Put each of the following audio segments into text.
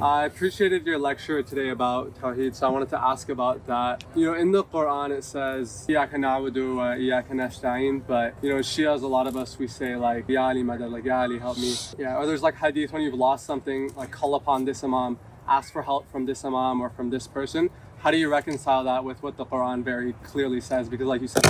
I appreciated your lecture today about Tawheed, so I wanted to ask about that. In the Quran it says, Iyyaka na'budu wa iyyaka nasta'in, but, Shias, a lot of us, we say like, Ya Ali madad, like, Ya Ali, help me. Yeah, or there's like Hadith, when you've lost something, like call upon this Imam, ask for help from this Imam or from this person. How do you reconcile that with what the Quran very clearly says? Because like you said,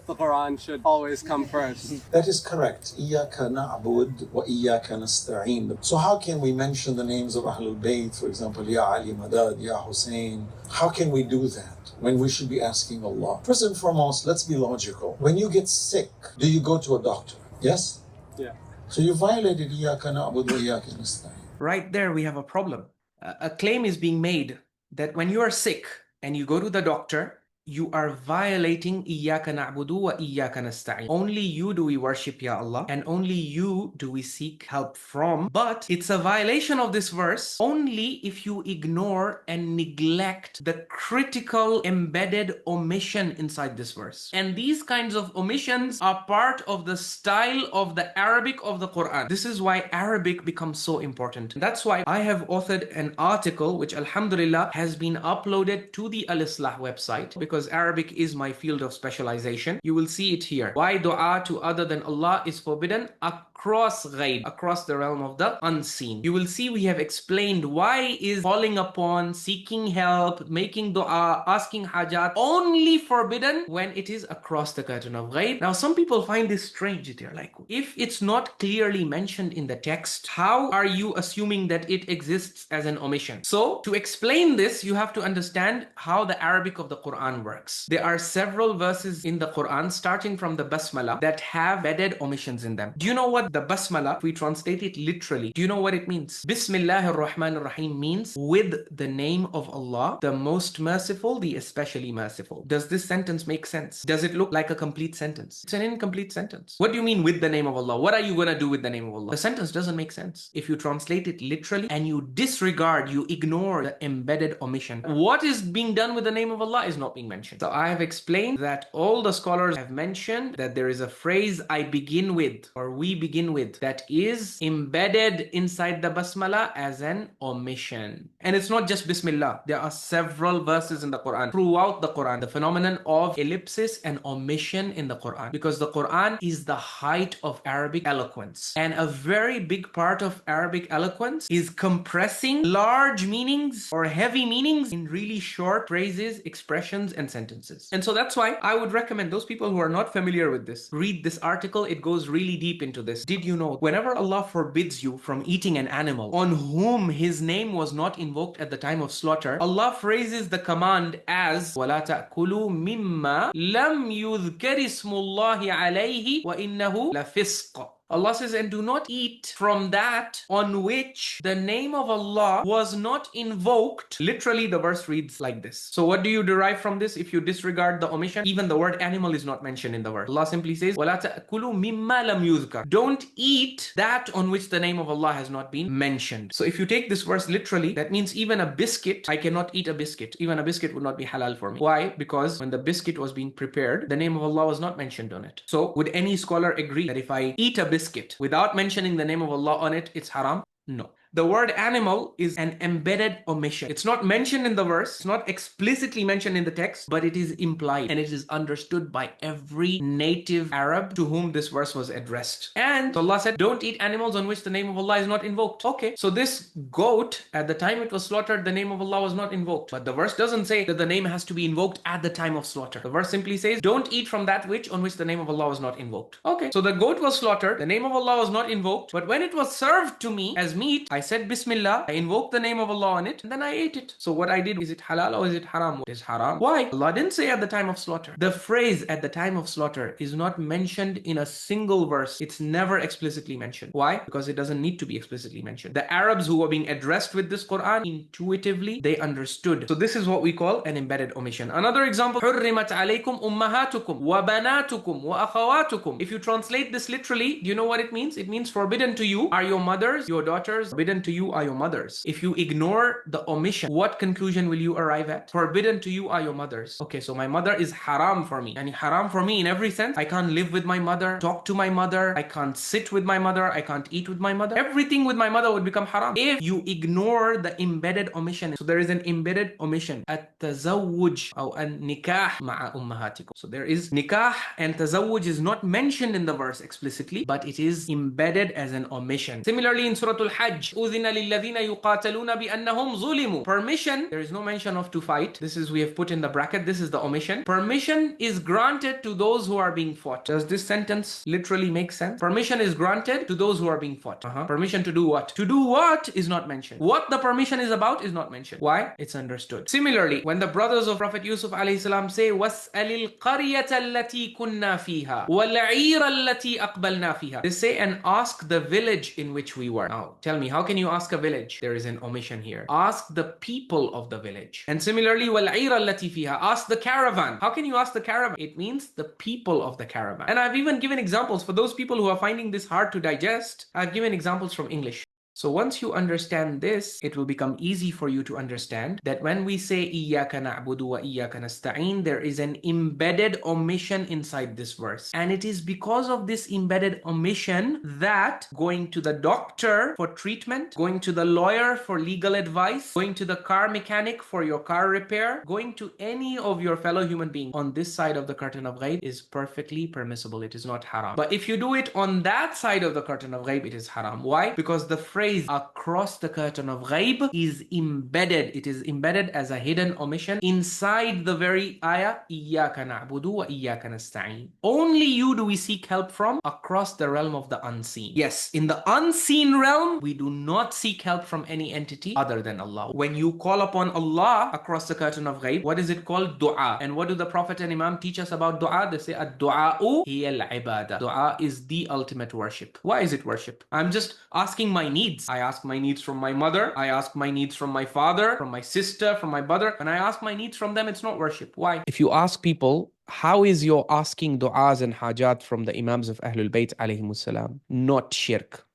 the Quran should always come first. That is correct. Iyyaka na'bud wa iyyaka nasta'in. So how can we mention the names of Ahlul Bayt, for example, Ya Ali Madad, Ya Hussein? How can we do that when we should be asking Allah? First and foremost, let's be logical. When you get sick, do you go to a doctor? Yes? Yeah. So you violated Iyyaka na'bud wa iyyaka nasta'in. Right there we have a problem. A claim is being made that when you are sick and you go to the doctor, you are violating Iyyaka na'budu wa iyyaka nasta'in. Only you do we worship, Ya Allah, and only you do we seek help from. But it's a violation of this verse only if you ignore and neglect the critical embedded omission inside this verse. And these kinds of omissions are part of the style of the Arabic of the Quran. This is why Arabic becomes so important. That's why I have authored an article which alhamdulillah has been uploaded to the Islaah website, because Arabic is my field of specialization. You will see it here. Why dua to other than Allah is forbidden across ghaib, across the realm of the unseen. You will see we have explained why is calling upon, seeking help, making dua, asking hajat only forbidden when it is across the curtain of ghaib. Now some people find this strange. They're like, if it's not clearly mentioned in the text, how are you assuming that it exists as an omission? So to explain this, you have to understand how the Arabic of the Quran works. There are several verses in the Quran starting from the Basmala that have embedded omissions in them. Do you know what the Basmala, if we translate it literally, do you know what it means? Bismillahir Rahmanir Rahim means with the name of Allah, the most merciful, the especially merciful. Does this sentence make sense? Does it look like a complete sentence? It's an incomplete sentence. What do you mean with the name of Allah? What are you going to do with the name of Allah? The sentence doesn't make sense if you translate it literally and you disregard, you ignore the embedded omission. What is being done with the name of Allah is not being mentioned. So I have explained that all the scholars have mentioned that there is a phrase I begin with, or we begin with, that is embedded inside the basmala as an omission. And it's not just Bismillah. There are several verses in the Quran, throughout the Quran, the phenomenon of ellipsis and omission in the Quran, because the Quran is the height of Arabic eloquence. And a very big part of Arabic eloquence is compressing large meanings or heavy meanings in really short phrases, expressions, and sentences. And so that's why I would recommend those people who are not familiar with this, read this article. It goes really deep into this. Did you know, whenever Allah forbids you from eating an animal on whom His name was not invoked at the time of slaughter, Allah phrases the command as وَلَا تَأْكُلُوا مِمَّا لَمْ يُذْكَرِ اسْمُ اللَّهِ عَلَيْهِ وَإِنَّهُ لَفِسْقٌ. Allah says, and do not eat from that on which the name of Allah was not invoked. Literally, the verse reads like this. So what do you derive from this if you disregard the omission? Even the word animal is not mentioned in the verse. Allah simply says, وَلَا تَأْكُلُوا مِمَّا لَمْ يُذْكَرْ. Don't eat that on which the name of Allah has not been mentioned. So if you take this verse literally, that means even a biscuit, I cannot eat a biscuit. Even a biscuit would not be halal for me. Why? Because when the biscuit was being prepared, the name of Allah was not mentioned on it. So would any scholar agree that if I eat a biscuit without mentioning the name of Allah on it, it's haram? No. The word animal is an embedded omission. It's not mentioned in the verse, it's not explicitly mentioned in the text, but it is implied and it is understood by every native Arab to whom this verse was addressed. And Allah said, don't eat animals on which the name of Allah is not invoked. Okay, so this goat, at the time it was slaughtered, the name of Allah was not invoked. But the verse doesn't say that the name has to be invoked at the time of slaughter. The verse simply says, don't eat from that which on which the name of Allah was not invoked. Okay, so the goat was slaughtered, the name of Allah was not invoked, but when it was served to me as meat, I said Bismillah, I invoked the name of Allah on it, and then I ate it. So what I did, is it halal or is it haram? It is haram. Why? Allah didn't say at the time of slaughter. The phrase at the time of slaughter is not mentioned in a single verse. It's never explicitly mentioned. Why? Because it doesn't need to be explicitly mentioned. The Arabs who were being addressed with this Quran, intuitively, they understood. So this is what we call an embedded omission. Another example, حُرِّمَتْ عَلَيْكُمْ أُمَّهَاتُكُمْ وَبَنَاتُكُمْ وَأَخَوَاتُكُمْ. If you translate this literally, do you know what it means? It means forbidden to you are your mothers, your daughters, forbidden forbidden to you are your mothers. If you ignore the omission, what conclusion will you arrive at? Forbidden to you are your mothers. Okay, so my mother is haram for me. And haram for me in every sense. I can't live with my mother, talk to my mother, I can't sit with my mother, I can't eat with my mother. Everything with my mother would become haram if you ignore the embedded omission. So there is an embedded omission. At-tazawwuj or an-nikah ma'a ummahatikum. So there is nikah, and tazawwuj is not mentioned in the verse explicitly, but it is embedded as an omission. Similarly in Surah Al-Hajj, أُذِنَ لِلَّذِينَ يُقَاتَلُونَ بِأَنَّهُمْ ظُلِمُوا. Permission, there is no mention of to fight. This is, we have put in the bracket, this is the omission. Permission is granted to those who are being fought. Does this sentence literally make sense? Permission is granted to those who are being fought. Permission to do what? To do what is not mentioned. What the permission is about is not mentioned. Why? It's understood. Similarly, when the brothers of Prophet Yusuf alayhi salam say, وَاسْأَلِ الْقَرْيَةَ الَّتِي كُنَّا فِيهَا وَالْعِيرَ الَّتِي أَقْبَلْنَا فِيهَا. They say, and ask the village in which we were. Now, tell me, how can you ask a village? There is an omission here. Ask the people of the village. And similarly, وَالْعِيرَ الَّتِي فِيهَا. Ask the caravan. How can you ask the caravan? It means the people of the caravan. And I've even given examples for those people who are finding this hard to digest. I've given examples from English. So once you understand this, it will become easy for you to understand that when we say إِيَّاكَ نَعْبُدُ وَإِيَّاكَ نَسْتَعِينَ, there is an embedded omission inside this verse. And it is because of this embedded omission that going to the doctor for treatment, going to the lawyer for legal advice, going to the car mechanic for your car repair, going to any of your fellow human beings on this side of the curtain of ghaib is perfectly permissible. It is not haram. But if you do it on that side of the curtain of ghaib, it is haram. Why? Because the phrase across the curtain of ghaib is embedded. It is embedded as a hidden omission inside the very ayah, إِيَّاكَ نَعْبُدُ وَإِيَّاكَ نَسْتَعِينَ. Only you do we seek help from across the realm of the unseen. Yes, in the unseen realm, we do not seek help from any entity other than Allah. When you call upon Allah across the curtain of ghaib, what is it called? Dua. And what do the Prophet and Imam teach us about dua? They say, ad-du'a'u hiya al-ibadah. Dua is the ultimate worship. Why is it worship? I'm just asking my needs. I ask my needs from my mother. I ask my needs from my father, from my sister, from my brother. When I ask my needs from them, it's not worship. Why? If you ask people, how is your asking du'as and hajat from the Imams of Ahlul Bayt alayhimus salam not shirk?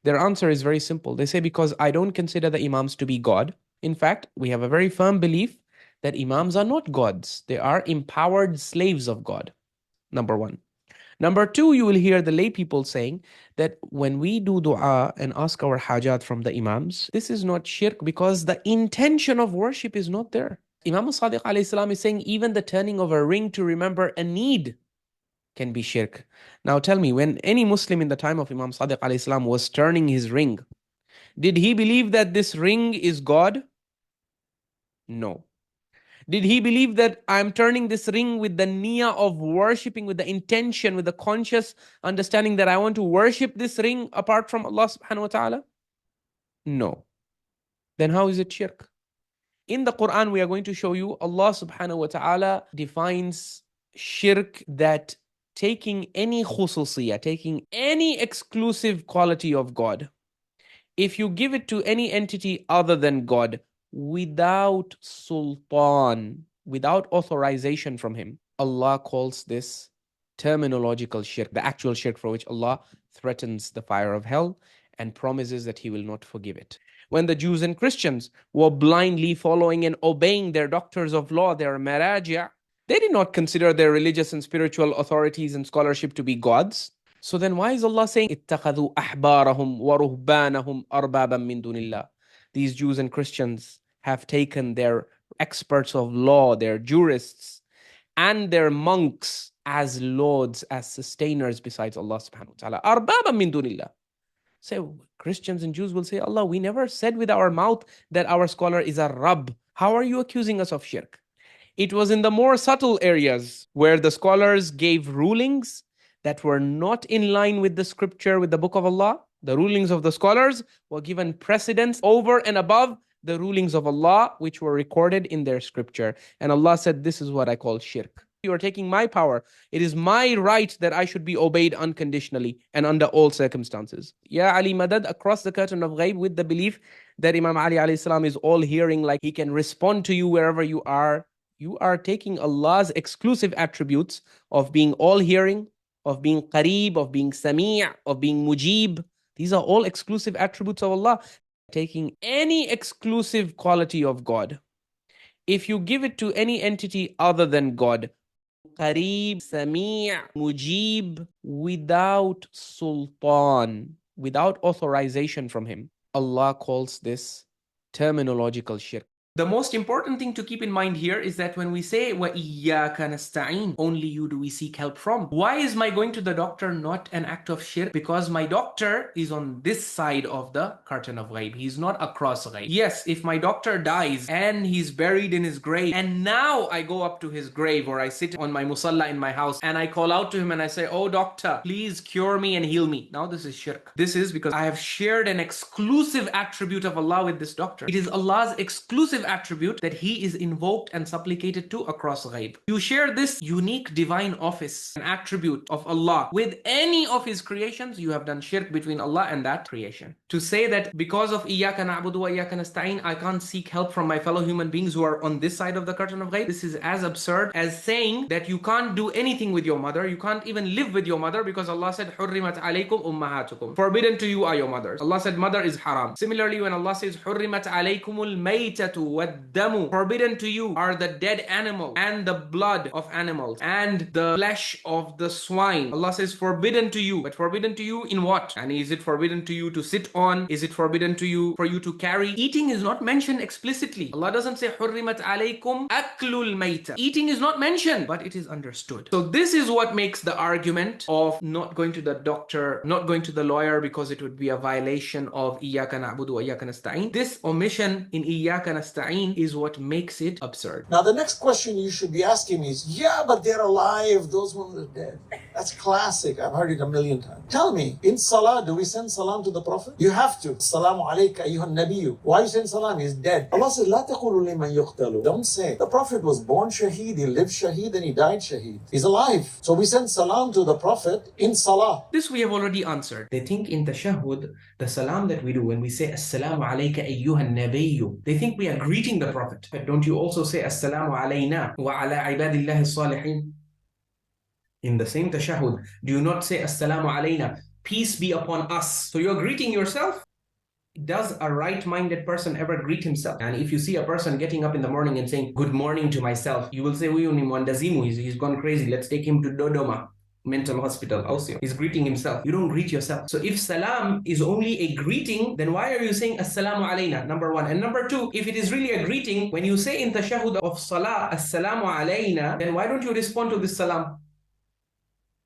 Their answer is very simple. They say, because I don't consider the Imams to be God. In fact, we have a very firm belief that Imams are not gods. They are empowered slaves of God. Number one. Number two, you will hear the lay people saying that when we do dua and ask our hajat from the Imams, this is not shirk because the intention of worship is not there. Imam al-Sadiq alayhi salam is saying even the turning of a ring to remember a need can be shirk. Now tell me, when any Muslim in the time of Imam Sadiq alayhi salam was turning his ring, did he believe that this ring is God? No. Did he believe that I'm turning this ring with the niyyah of worshipping, with the intention, with the conscious understanding that I want to worship this ring apart from Allah subhanahu wa ta'ala? No. Then how is it shirk? In the Quran, we are going to show you Allah subhanahu wa ta'ala defines shirk that taking any khususiyah, taking any exclusive quality of God, if you give it to any entity other than God, without sultan, without authorization from him, Allah calls this terminological shirk, the actual shirk for which Allah threatens the fire of hell and promises that He will not forgive it. When the Jews and Christians were blindly following and obeying their doctors of law, their maraji', they did not consider their religious and spiritual authorities and scholarship to be gods. So then why is Allah saying, اتَّخَذُوا أَحْبَارَهُمْ وَرُهْبَانَهُمْ أَرْبَابًا مِّن دُونِ اللَّهِ? These Jews and Christians have taken their experts of law, their jurists, and their monks as lords, as sustainers besides Allah subhanahu wa ta'ala. أَرْبَابًا مِّن دُونِ اللَّهِ. So Christians and Jews will say, Allah, we never said with our mouth that our scholar is a Rabb. How are you accusing us of shirk? It was in the more subtle areas where the scholars gave rulings that were not in line with the scripture, with the book of Allah. The rulings of the scholars were given precedence over and above the rulings of Allah, which were recorded in their scripture. And Allah said, this is what I call shirk. You are taking my power. It is my right that I should be obeyed unconditionally and under all circumstances. Ya Ali Madad, across the curtain of ghaib, with the belief that Imam Ali alayhi salam is all hearing, like he can respond to you wherever you are. You are taking Allah's exclusive attributes of being all hearing, of being qareeb, of being sami', of being mujib. These are all exclusive attributes of Allah. taking any exclusive quality of God, if you give it to any entity other than God, Qarib, Sami', Mujib, without sultan, without authorization from him, Allah calls this terminological shirk. The most important thing to keep in mind here is that when we say وَإِيَّاكَ نَسْتَعِينُ, only you do we seek help from. Why is my going to the doctor not an act of shirk? Because my doctor is on this side of the curtain of ghaib. He's not across ghaib. Yes, if my doctor dies and he's buried in his grave, and now I go up to his grave, or I sit on my musalla in my house and I call out to him and I say, oh doctor, please cure me and heal me. Now this is shirk. This is because I have shared an exclusive attribute of Allah with this doctor. It is Allah's exclusive attribute that he is invoked and supplicated to across ghaib. You share this unique divine office, an attribute of Allah, with any of his creations, you have done shirk between Allah and that creation. To say that because of Iyyaka na'budu wa iyyaka nasta'in, I can't seek help from my fellow human beings who are on this side of the curtain of ghaib, this is as absurd as saying that you can't do anything with your mother, you can't even live with your mother, because Allah said, حُرِّمَتْ عَلَيْكُمْ أُمَّهَاتُكُمْ, forbidden to you are your mothers. Allah said mother is haram. Similarly, when Allah says, حُرِّمَتْ عَلَيْكُمُ الْمَيْتَةُ وَالدَّمُ, forbidden to you are the dead animal and the blood of animals and the flesh of the swine. Allah says forbidden to you, but forbidden to you in what? And is it forbidden to you to sit on? Is it forbidden to you for you to carry? Eating is not mentioned explicitly. Allah doesn't say حُرِّمَتْ عَلَيْكُمْ أَكْلُ الْمَيْتَةِ. Eating is not mentioned, but it is understood. So this is what makes the argument of not going to the doctor, not going to the lawyer because it would be a violation of إِيَّاكَ نَعْبُدُ وَإِيَّاكَ نَسْتَعِينُ. This omission in إِيَّاكَ نَسْتَعِينُ is what makes it absurd. Now, the next question you should be asking me is, yeah, but they're alive, those ones are dead. That's classic. I've heard it a million times. Tell me, in Salah, do we send salam to the Prophet? You have to. Assalamu Alayka, Ayyuha, Annabi. Why you send salam? He's dead. Allah says, La taqulu liman yuqtalu. Don't say. The Prophet was born shaheed, he lived shaheed, and he died shaheed. He's alive. So we send salam to the Prophet in Salah. This we have already answered. They think in tashahhud, the salam that we do when we say Assalamu Alayka Ayyuha Nabiyu, they think we are greeting the Prophet. But don't you also say Assalamu Alayna wa ala ibadillahi salihin? In the same tashahhud, do you not say Assalamu Alayna, peace be upon us? So you're greeting yourself? Does a right-minded person ever greet himself? And if you see a person getting up in the morning and saying, good morning to myself, you will say, he's gone crazy, let's take him to Dodoma mental hospital. Also, he's greeting himself. You don't greet yourself. So if salam is only a greeting, then why are you saying Assalamu Alayna? Number one. And number two, if it is really a greeting, when you say in tashahhud of salah, Assalamu Alayna, then why don't you respond to this salam?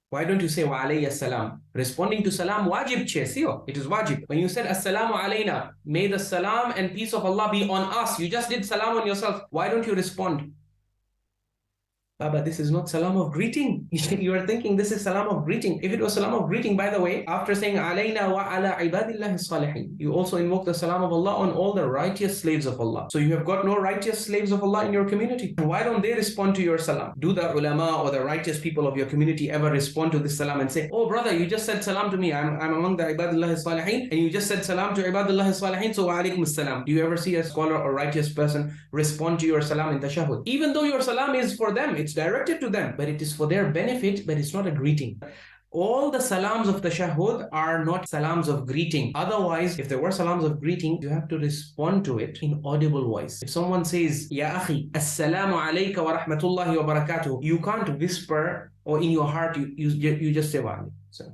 Why don't you say wa alayya salam? Responding to salam wajib che, siyo. It is wajib. When you said Assalamu Alayna, may the salam and peace of Allah be on us, you just did salam on yourself. Why don't you respond? Baba, this is not salam of greeting. You are thinking this is salam of greeting. If it was salam of greeting, by the way, after saying alayna wa ala ibadillahi salihin, you also invoke the salam of Allah on all the righteous slaves of Allah. So you have got no righteous slaves of Allah in your community. Why don't they respond to your salam? Do the ulama or the righteous people of your community ever respond to this salam and say, oh brother, you just said salam to me, I'm among the ibadillahi salihin, and you just said salam to ibadillahi salihin, so wa alaykum salam. Do you ever see a scholar or righteous person respond to your salam in tashahhud? Even though your salam is for them, it's directed to them, but it is for their benefit, but it's not a greeting. All the salams of tashahhud are not salams of greeting. Otherwise, if there were salams of greeting, you have to respond to it in audible voice. If someone says, Ya akhi, Assalamu Alayka wa rahmatullahi wa barakatuh, you can't whisper, or in your heart, you just say wa alaykum. So,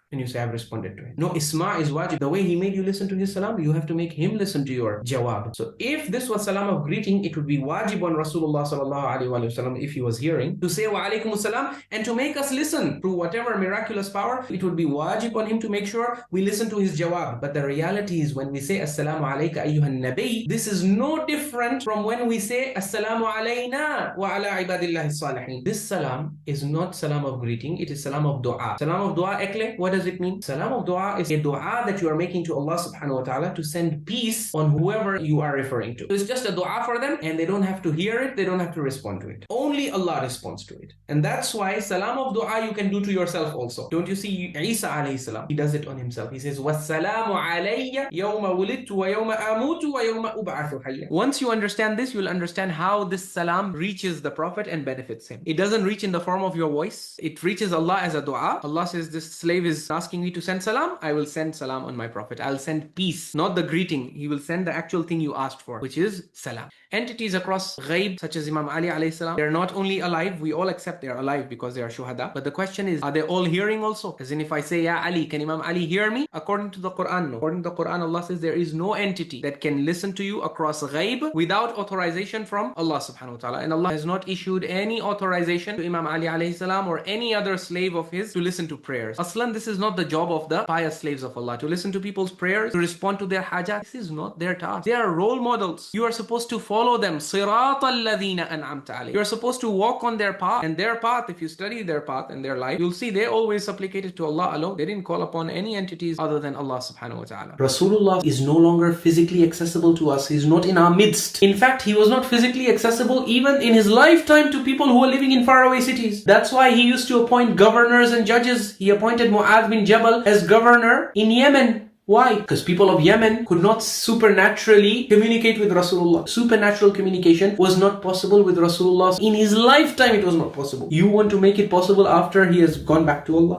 and you say, I've responded to it. No, Isma' is wajib. The way he made you listen to his salam, you have to make him listen to your jawab. So if this was salam of greeting, it would be wajib on Rasulullah sallallahu alaihi wasallam, if he was hearing, to say wa alaikum salam and to make us listen through whatever miraculous power. It would be wajib on him to make sure we listen to his jawab. But the reality is, when we say Assalamu Alayka Ayyuha Nabi, this is no different from when we say Assalamu Alayna wa ala ibadillahi salihin. This salam is not salam of greeting, it is salam of dua. Salam of dua ekle, what does it mean? Salam of dua is a dua that you are making to Allah subhanahu wa ta'ala to send peace on whoever you are referring to. So it's just a dua for them, and they don't have to hear it, they don't have to respond to it. Only Allah responds to it. And that's why salam of dua you can do to yourself also. Don't you see Isa alayhi salam? He does it on himself. He says, Wassalamu alayya yawma wulidtu wa yawma amutu wa yawma ub'athu hayya. Once you understand this, you'll understand how this salam reaches the Prophet and benefits him. It doesn't reach in the form of your voice. It reaches Allah as a dua. Allah says this slave is is asking me to send salam, I will send salam on my Prophet. I'll send peace, not the greeting. He will send the actual thing you asked for, which is salam. Entities across ghaib, such as Imam Ali alayhi salam, they're not only alive, we all accept they're alive because they are shuhada. But the question is, are they all hearing also? As in, if I say, Ya Ali, can Imam Ali hear me? According to the Quran, no. According to the Quran, Allah says there is no entity that can listen to you across ghaib without authorization from Allah subhanahu wa ta'ala. And Allah has not issued any authorization to Imam Ali alayhi salam or any other slave of his to listen to prayers. Aslan, this is not the job of the pious slaves of Allah, to listen to people's prayers, to respond to their hajat. This is not their task. They are role models. You are supposed to follow them. صِرَاطَ الَّذِينَ أَنْعَمْتَ عَلَيْهِمْ. You are supposed to walk on their path. And their path, if you study their path and their life, you'll see they always supplicated to Allah alone. They didn't call upon any entities other than Allah subhanahu wa ta'ala. Rasulullah is no longer physically accessible to us. He's not in our midst. In fact, he was not physically accessible even in his lifetime to people who were living in faraway cities. That's why he used to appoint governors and judges. He appointed Mu'adh bin Jabal as governor in Yemen. Why? Because people of Yemen could not supernaturally communicate with Rasulullah. Supernatural communication was not possible with Rasulullah. In his lifetime, it was not possible. You want to make it possible after he has gone back to Allah.